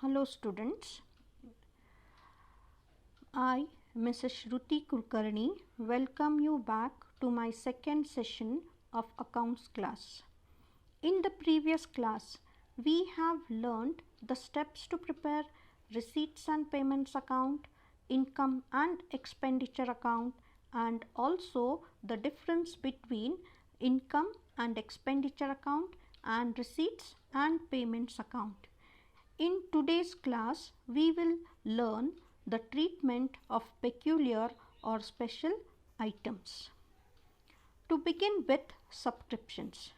Hello students, I, Mrs. Shruti Kulkarni, welcome you back to my second session of accounts class. In the previous class, we have learned the steps to prepare receipts and payments account, income and expenditure account, and also the difference between income and expenditure account and receipts and payments account. In today's class, we will learn the treatment of peculiar or special items. To begin with, subscriptions.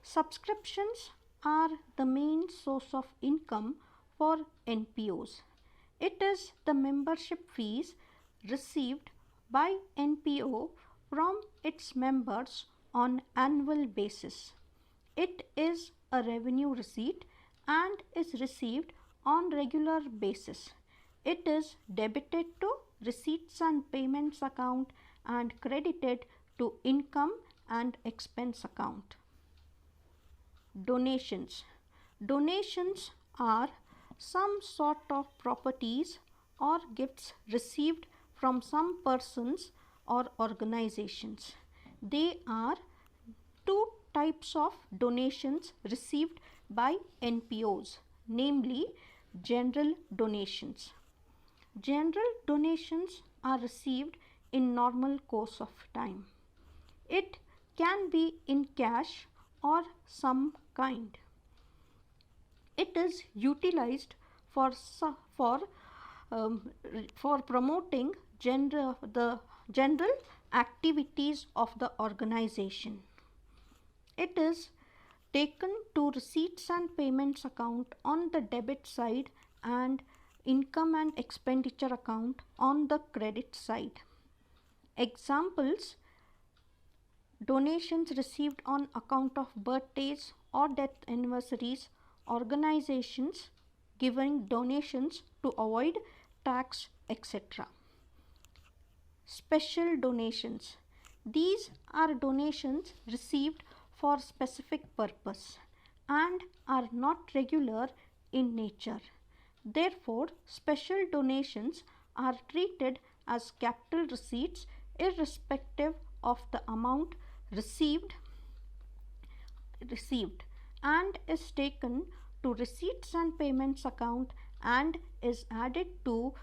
Subscriptions are the main source of income for NPOs. It is the membership fees received by NPO from its members on annual basis. It is a revenue receipt and is received on regular basis. It is debited to receipts and payments account and credited to income and expense account. Donations. Donations are some sort of properties or gifts received from some persons or organizations. They are two types of donations received by NPOs, namely general donations. General donations are received in normal course of time. It can be in cash or some kind. It is utilized for promoting the general activities of the organization. It is taken to receipts and payments account on the debit side and income and expenditure account on the credit side. Examples: donations received on account of birthdays or death anniversaries, organizations giving donations to avoid tax, etc. Special donations. These are donations received for specific purpose and are not regular in nature. Therefore, special donations are treated as capital receipts irrespective of the amount received and is taken to receipts and payments account and is added to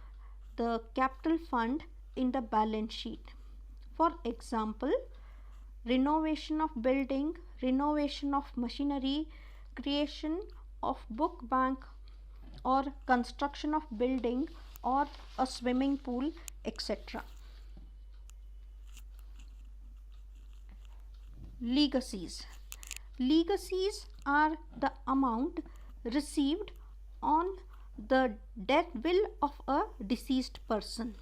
the capital fund in the balance sheet. For example, renovation of building, renovation of machinery, creation of book bank, or construction of building or a swimming pool, etc. Legacies. Legacies are the amount received on the death will of a deceased person.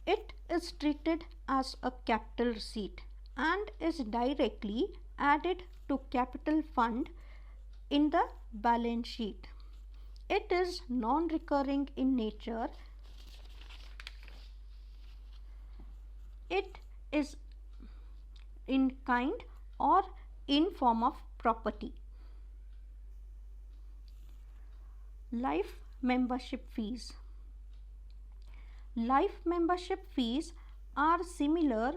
It is treated as a capital receipt and is directly added to capital fund in the balance sheet. It is non-recurring in nature. It is in kind or in form of property. Life membership fees. Life membership fees are similar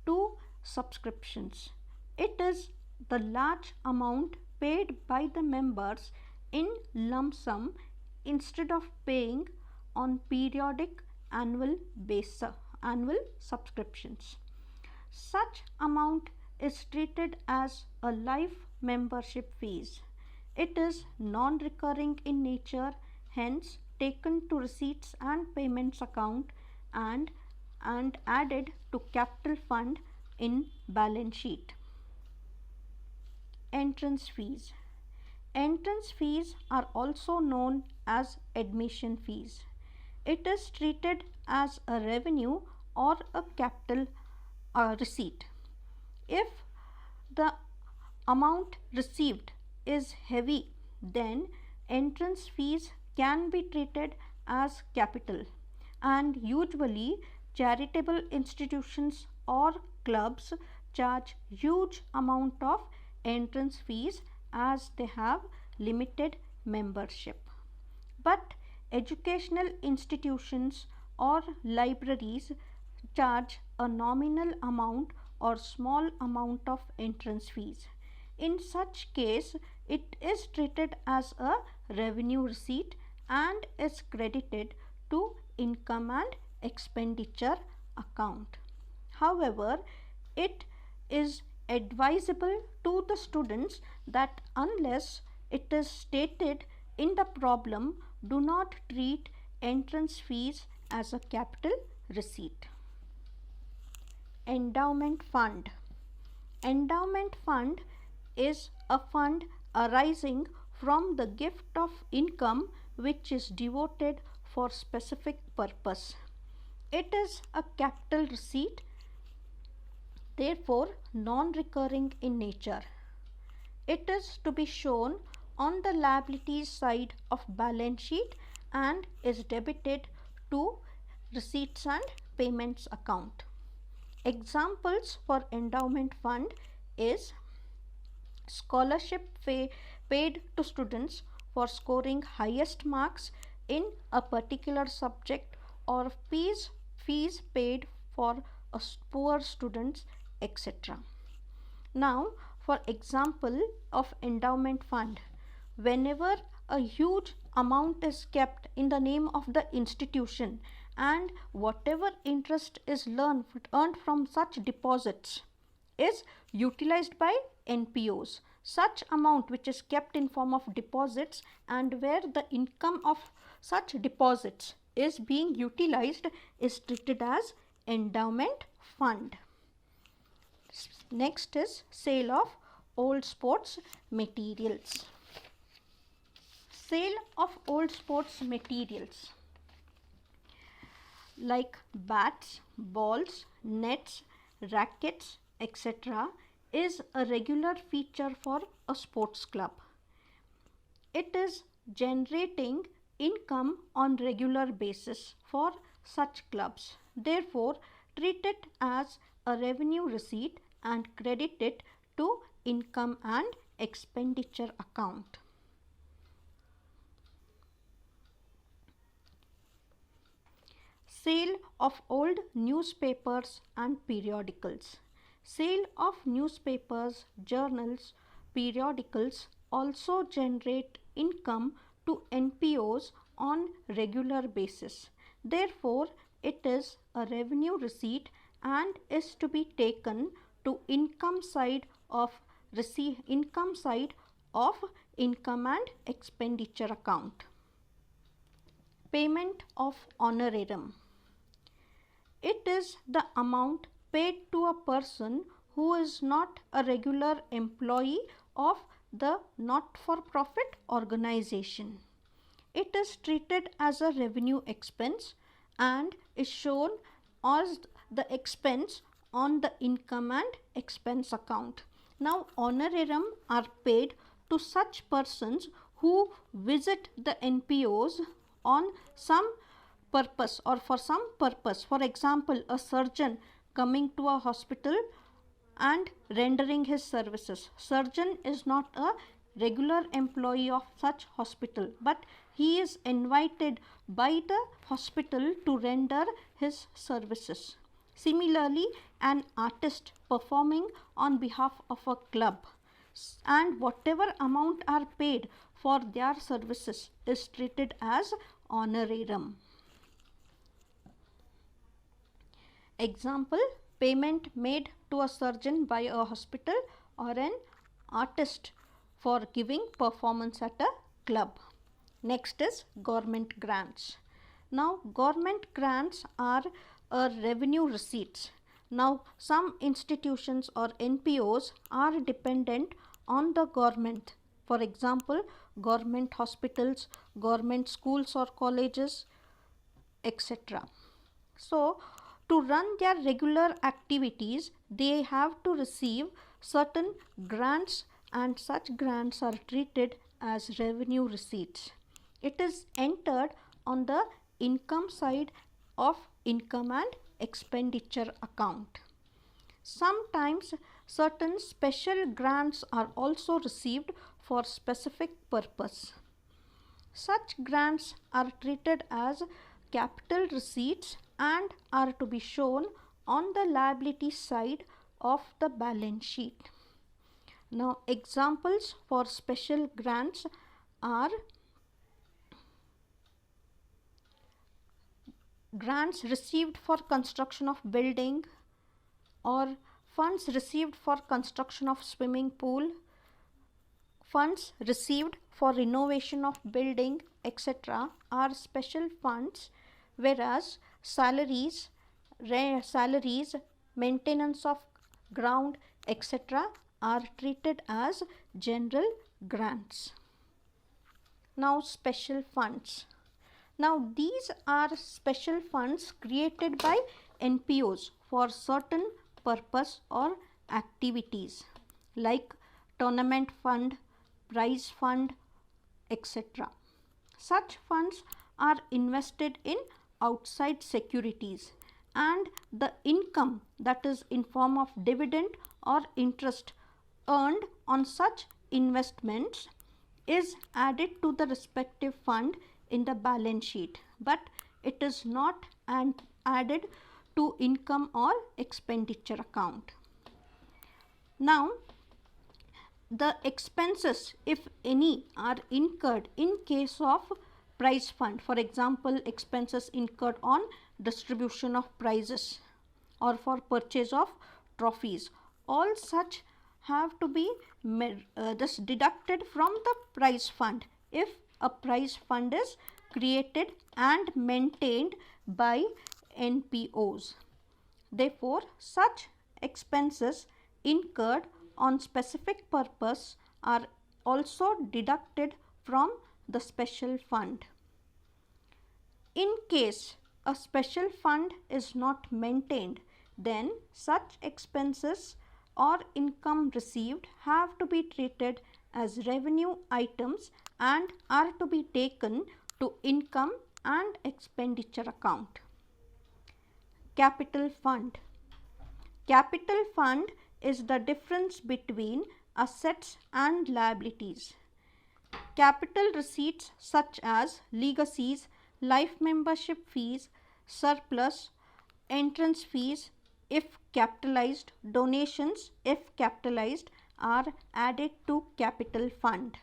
to subscriptions. It is the large amount paid by the members in lump sum instead of paying on periodic annual subscriptions. Such amount is treated as a life membership fees. It is non-recurring in nature, hence taken to receipts and payments account and added to capital fund in balance sheet. Entrance fees. Entrance fees are also known as admission fees. It is treated as a revenue or a capital receipt. If the amount received is heavy, then entrance fees can be treated as capital, and usually charitable institutions or clubs charge huge amount of entrance fees as they have limited membership. But educational institutions or libraries charge a nominal amount or small amount of entrance fees. In such case, it is treated as a revenue receipt and is credited to income and expenditure account. However, it is advisable to the students that unless it is stated in the problem, do not treat entrance fees as a capital receipt. Endowment fund. Endowment fund is a fund arising from the gift of income which is devoted for specific purpose. It is a capital receipt, therefore non-recurring in nature. It is to be shown on the liabilities side of balance sheet and is debited to receipts and payments account. Examples for endowment fund is scholarship paid to students for scoring highest marks in a particular subject, or fees paid for poor students, etc. Now, for example of endowment fund, whenever a huge amount is kept in the name of the institution and whatever interest is earned from such deposits is utilized by NPOs. Such amount which is kept in form of deposits and where the income of such deposits is being utilized is treated as endowment fund. Next is sale of old sports materials. Sale of old sports materials like bats, balls, nets, rackets, etc. is a regular feature for a sports club. It is generating income on regular basis for such clubs. Therefore, treat it as a revenue receipt and credit it to income and expenditure account. Sale of old newspapers and periodicals. Sale of newspapers, journals, periodicals also generate income to NPOs on regular basis. Therefore, it is a revenue receipt and is to be taken to income side of income and expenditure account. Payment of honorarium. It is the amount paid to a person who is not a regular employee of the not-for-profit organization. It is treated as a revenue expense and is shown as the expense on the income and expense account. Now, honorarium are paid to such persons who visit the NPOs on some purpose or for some purpose. For example, a surgeon coming to a hospital and rendering his services. Surgeon is not a regular employee of such hospital, but he is invited by the hospital to render his services. Similarly, an artist performing on behalf of a club and whatever amount are paid for their services is treated as honorarium. Example, payment made to a surgeon by a hospital or an artist for giving performance at a club. Next is government grants. Now, government grants are a revenue receipts. Now, some institutions or NPOs are dependent on the government. For example, government hospitals, government schools or colleges, etc. So, to run their regular activities, they have to receive certain grants and such grants are treated as revenue receipts. It is entered on the income side of income and expenditure account. Sometimes certain special grants are also received for specific purpose. Such grants are treated as capital receipts and are to be shown on the liability side of the balance sheet. Now, examples for special grants are grants received for construction of building or funds received for construction of swimming pool, funds received for renovation of building, etc. are special funds, whereas salaries, maintenance of ground, etc. are treated as general grants. Now, special funds. Now, these are special funds created by NPOs for certain purpose or activities like tournament fund, prize fund, etc. Such funds are invested in outside securities, and the income, that is in form of dividend or interest earned on such investments, is added to the respective fund in the balance sheet, but it is not added to income or expenditure account. Now, the expenses, if any, are incurred in case of prize fund. For example, expenses incurred on distribution of prizes or for purchase of trophies. All such have to be deducted from the prize fund if a prize fund is created and maintained by NPOs. Therefore, such expenses incurred on specific purpose are also deducted from the special fund. In case a special fund is not maintained, then such expenses or income received have to be treated as revenue items and are to be taken to income and expenditure account. Capital fund. Capital fund is the difference between assets and liabilities. Capital receipts such as legacies, life membership fees, surplus, entrance fees if capitalized, donations if capitalized, are added to capital fund.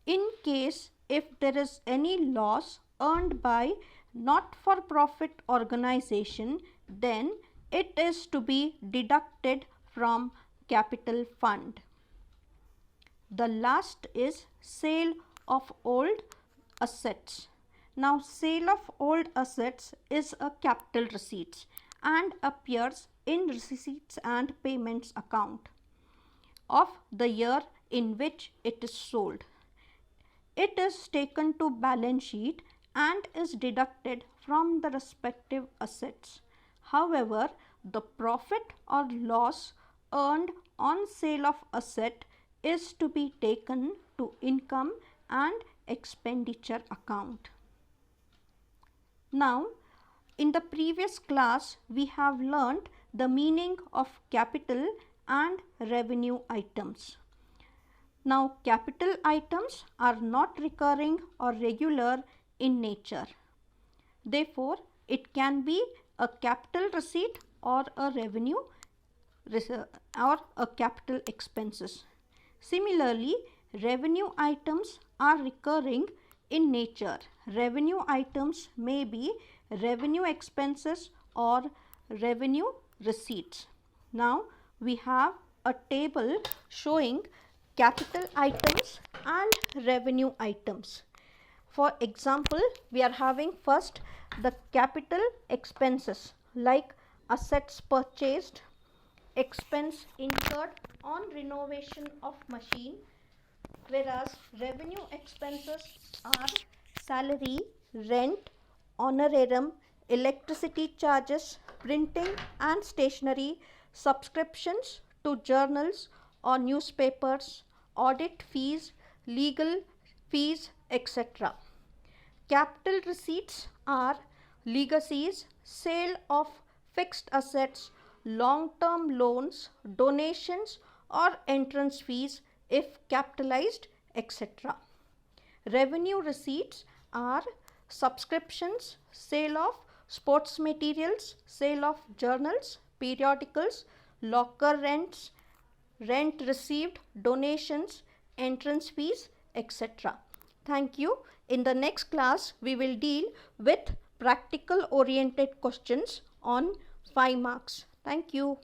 In case if there is any loss earned by not-for-profit organization, then it is to be deducted from capital fund. The last is sale of old assets. Now, sale of old assets is a capital receipts and appears in receipts and payments account of the year in which it is sold. It is taken to balance sheet and is deducted from the respective assets. However, the profit or loss earned on sale of asset is to be taken to income and expenditure account. Now, in the previous class, we have learnt the meaning of capital and revenue items. Now, capital items are not recurring or regular in nature. Therefore, it can be a capital receipt or a revenue or a capital expenses. Similarly, revenue items are recurring in nature. Revenue items may be revenue expenses or revenue receipts. Now, we have a table showing capital items and revenue items. For example, we are having first the capital expenses like assets purchased, expense incurred on renovation of machine, whereas revenue expenses are salary, rent, honorarium, electricity charges, printing and stationery, subscriptions to journals or newspapers, audit fees, legal fees, etc. Capital receipts are legacies, sale of fixed assets, long-term loans, donations or entrance fees if capitalized, etc. Revenue receipts are subscriptions, sale of sports materials, sale of journals, periodicals, locker rents, rent received, donations, entrance fees, etc. Thank you. In the next class, we will deal with practical oriented questions on 5 marks. Thank you.